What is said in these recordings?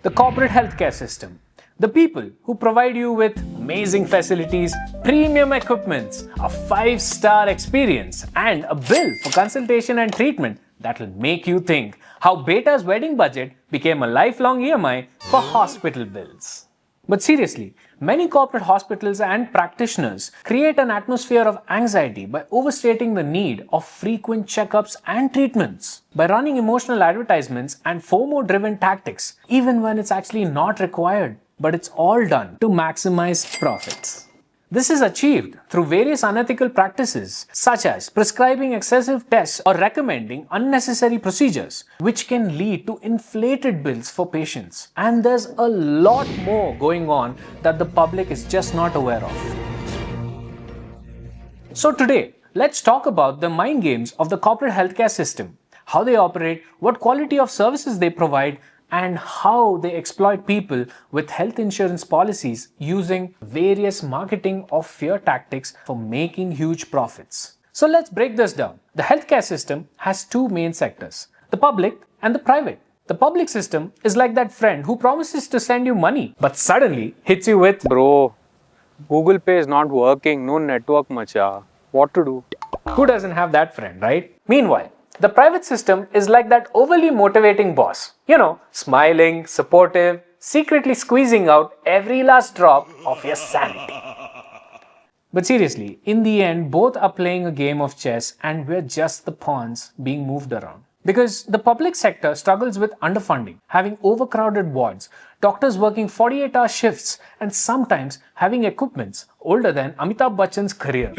the corporate healthcare system. The people who provide you with amazing facilities, premium equipments, a 5-star experience, and a bill for consultation and treatment that will make you think how Beta's wedding budget became a lifelong EMI for hospital bills. But seriously, many corporate hospitals and practitioners create an atmosphere of anxiety by overstating the need of frequent checkups and treatments, by running emotional advertisements and FOMO-driven tactics, even when it's actually not required, but it's all done to maximize profits. This is achieved through various unethical practices such as prescribing excessive tests or recommending unnecessary procedures, which can lead to inflated bills for patients. And there's a lot more going on that the public is just not aware of. So today, let's talk about the mind games of the corporate healthcare system, how they operate, what quality of services they provide, and how they exploit people with health insurance policies using various marketing or fear tactics for making huge profits. So let's break this down. The healthcare system has two main sectors, the public and the private. The public system is like that friend who promises to send you money but suddenly hits you with, Bro, Google Pay is not working, no network macha. What to do? Who doesn't have that friend, right? Meanwhile, the private system is like that overly motivating boss. Smiling, supportive, secretly squeezing out every last drop of your sanity. But seriously, in the end, both are playing a game of chess and we're just the pawns being moved around. Because the public sector struggles with underfunding, having overcrowded wards, doctors working 48-hour shifts, and sometimes having equipments older than Amitabh Bachchan's career.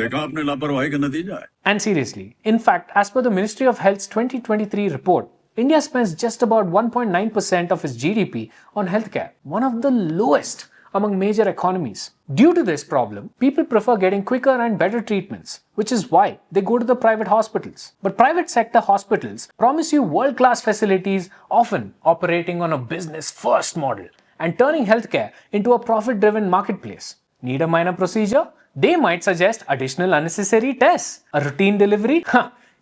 And seriously, in fact, as per the Ministry of Health's 2023 report, India spends just about 1.9% of its GDP on healthcare, one of the lowest among major economies. Due to this problem, people prefer getting quicker and better treatments, which is why they go to the private hospitals. But private sector hospitals promise you world-class facilities, often operating on a business-first model and turning healthcare into a profit-driven marketplace. Need a minor procedure? They might suggest additional unnecessary tests. A routine delivery?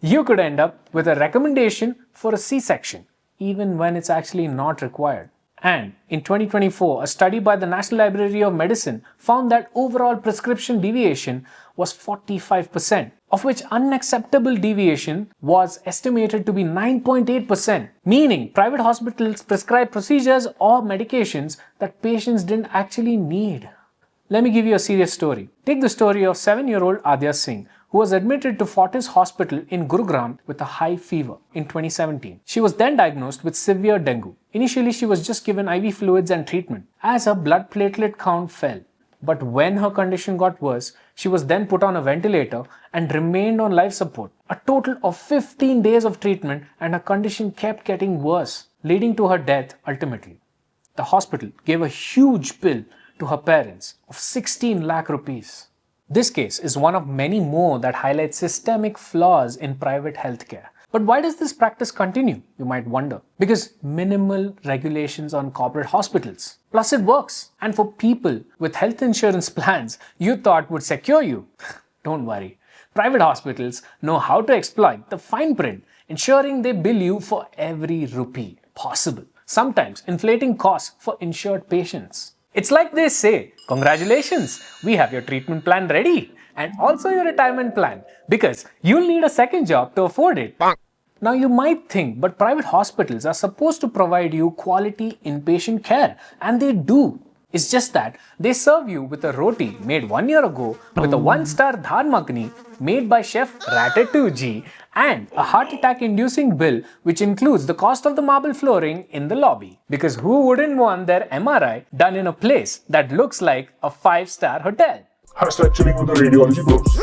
You could end up with a recommendation for a C-section, even when it's actually not required. And in 2024, a study by the National Library of Medicine found that overall prescription deviation was 45%, of which unacceptable deviation was estimated to be 9.8%, meaning private hospitals prescribe procedures or medications that patients didn't actually need. Let me give you a serious story. Take the story of 7-year-old Adya Singh, who was admitted to Fortis Hospital in Gurugram with a high fever in 2017. She was then diagnosed with severe dengue. Initially, she was just given IV fluids and treatment as her blood platelet count fell. But when her condition got worse, she was then put on a ventilator and remained on life support. A total of 15 days of treatment, and her condition kept getting worse, leading to her death ultimately. The hospital gave a huge bill to her parents of 16 lakh rupees. This case is one of many more that highlight systemic flaws in private healthcare. But why does this practice continue, you might wonder? Because minimal regulations on corporate hospitals. Plus it works. And for people with health insurance plans you thought would secure you, don't worry. Private hospitals know how to exploit the fine print, ensuring they bill you for every rupee possible, sometimes inflating costs for insured patients. It's like they say, congratulations, we have your treatment plan ready and also your retirement plan because you'll need a second job to afford it. Now you might think, but private hospitals are supposed to provide you quality inpatient care, and they do. It's just that they serve you with a roti made 1 year ago with a 1-star dal makhani made by chef Ratatouille and a heart attack inducing bill which includes the cost of the marble flooring in the lobby. Because who wouldn't want their MRI done in a place that looks like a 5-star hotel? Chilling with the radiology bros.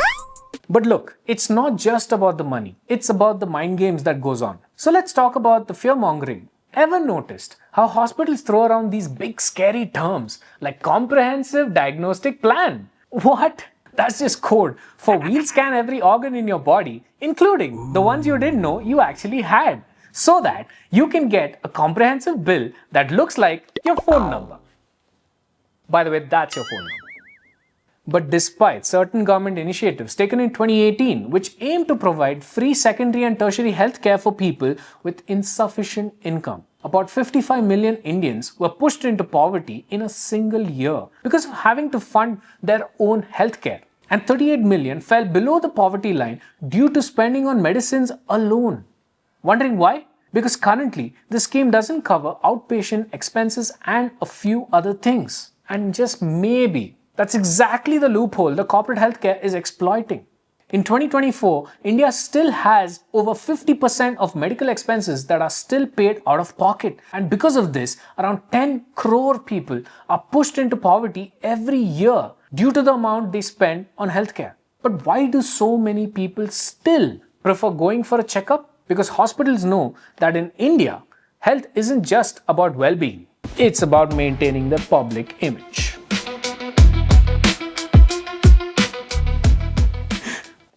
But look, it's not just about the money. It's about the mind games that goes on. So let's talk about the fear mongering. Ever noticed how hospitals throw around these big scary terms like comprehensive diagnostic plan? What? That's just code for we'll scan every organ in your body, including the ones you didn't know you actually had, so that you can get a comprehensive bill that looks like your phone number. By the way, that's your phone number. But despite certain government initiatives taken in 2018 which aim to provide free secondary and tertiary healthcare for people with insufficient income, about 55 million Indians were pushed into poverty in a single year because of having to fund their own healthcare. And 38 million fell below the poverty line due to spending on medicines alone. Wondering why? Because currently, the scheme doesn't cover outpatient expenses and a few other things. And just maybe, that's exactly the loophole the corporate healthcare is exploiting. In 2024, India still has over 50% of medical expenses that are still paid out of pocket. And because of this, around 10 crore people are pushed into poverty every year due to the amount they spend on healthcare. But why do so many people still prefer going for a checkup? Because hospitals know that in India, health isn't just about well-being. It's about maintaining the public image.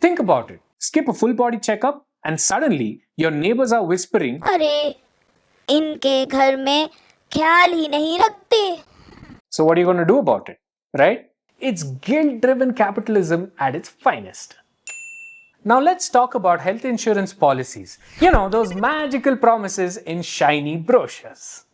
Think about it. Skip a full body checkup and suddenly your neighbors are whispering, अरे इनके घर में ख्याल ही नहीं रखते. So what are you going to do about it? Right? It's guilt-driven capitalism at its finest. Now let's talk about health insurance policies. You know, those magical promises in shiny brochures.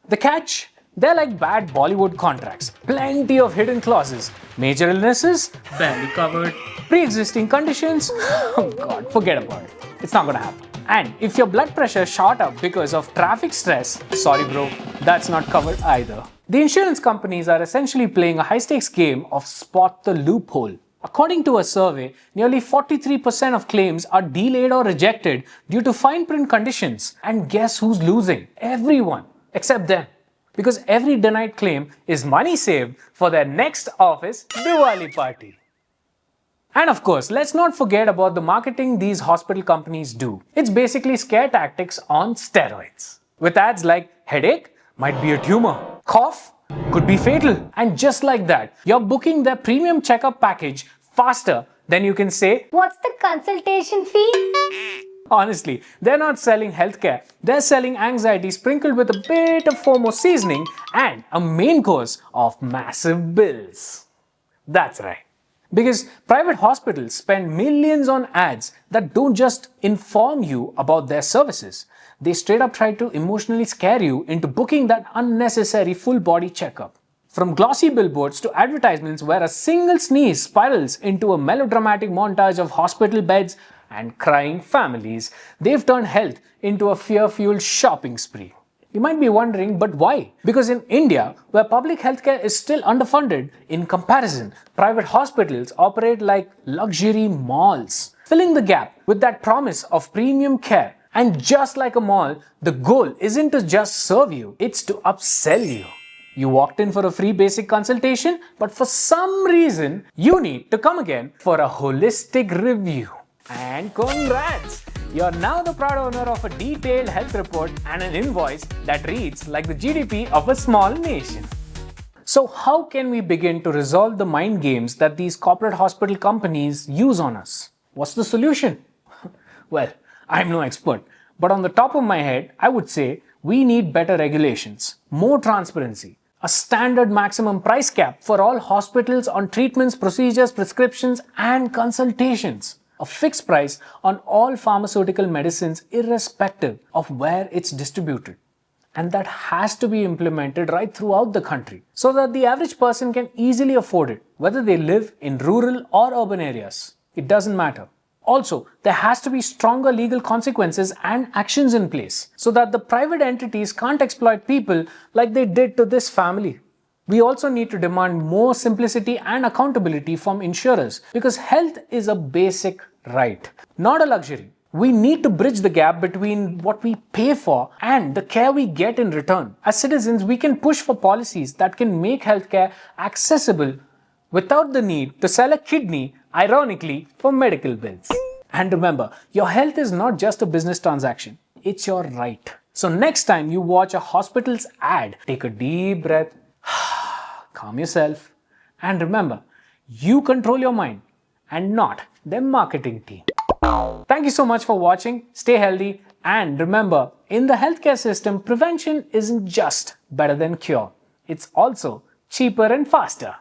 The catch? They're like bad Bollywood contracts. Plenty of hidden clauses. Major illnesses? Barely covered. Pre-existing conditions? Oh God, forget about it. It's not gonna happen. And if your blood pressure shot up because of traffic stress, sorry bro, that's not covered either. The insurance companies are essentially playing a high-stakes game of spot the loophole. According to a survey, nearly 43% of claims are delayed or rejected due to fine print conditions. And guess who's losing? Everyone, except them. Because every denied claim is money saved for their next office Diwali party. And of course, let's not forget about the marketing these hospital companies do. It's basically scare tactics on steroids. With ads like headache, might be a tumor, cough, could be fatal. And just like that, you're booking their premium checkup package faster than you can say, What's the consultation fee? honestly, they're not selling healthcare. They're selling anxiety sprinkled with a bit of FOMO seasoning and a main course of massive bills. That's right. Because private hospitals spend millions on ads that don't just inform you about their services. They straight up try to emotionally scare you into booking that unnecessary full body checkup. From glossy billboards to advertisements where a single sneeze spirals into a melodramatic montage of hospital beds and crying families, they've turned health into a fear-fueled shopping spree. You might be wondering, but why? Because in India, where public healthcare is still underfunded, in comparison, private hospitals operate like luxury malls, filling the gap with that promise of premium care. And just like a mall, the goal isn't to just serve you, it's to upsell you. You walked in for a free basic consultation, but for some reason, you need to come again for a holistic review. And congrats! You're now the proud owner of a detailed health report and an invoice that reads like the GDP of a small nation. So how can we begin to resolve the mind games that these corporate hospital companies use on us? What's the solution? Well, I'm no expert, but on the top of my head, I would say we need better regulations, more transparency, a standard maximum price cap for all hospitals on treatments, procedures, prescriptions, and consultations. A fixed price on all pharmaceutical medicines irrespective of where it's distributed. And that has to be implemented right throughout the country so that the average person can easily afford it, whether they live in rural or urban areas. It doesn't matter. Also, there has to be stronger legal consequences and actions in place so that the private entities can't exploit people like they did to this family. We also need to demand more simplicity and accountability from insurers because health is a basic right, not a luxury. We need to bridge the gap between what we pay for and the care we get in return. As citizens, we can push for policies that can make healthcare accessible without the need to sell a kidney, ironically, for medical bills. And remember, your health is not just a business transaction, it's your right. So next time you watch a hospital's ad, take a deep breath, calm yourself, and remember, you control your mind and not their marketing team. Thank you so much for watching. Stay healthy, and remember, in the healthcare system, prevention isn't just better than cure. It's also cheaper and faster.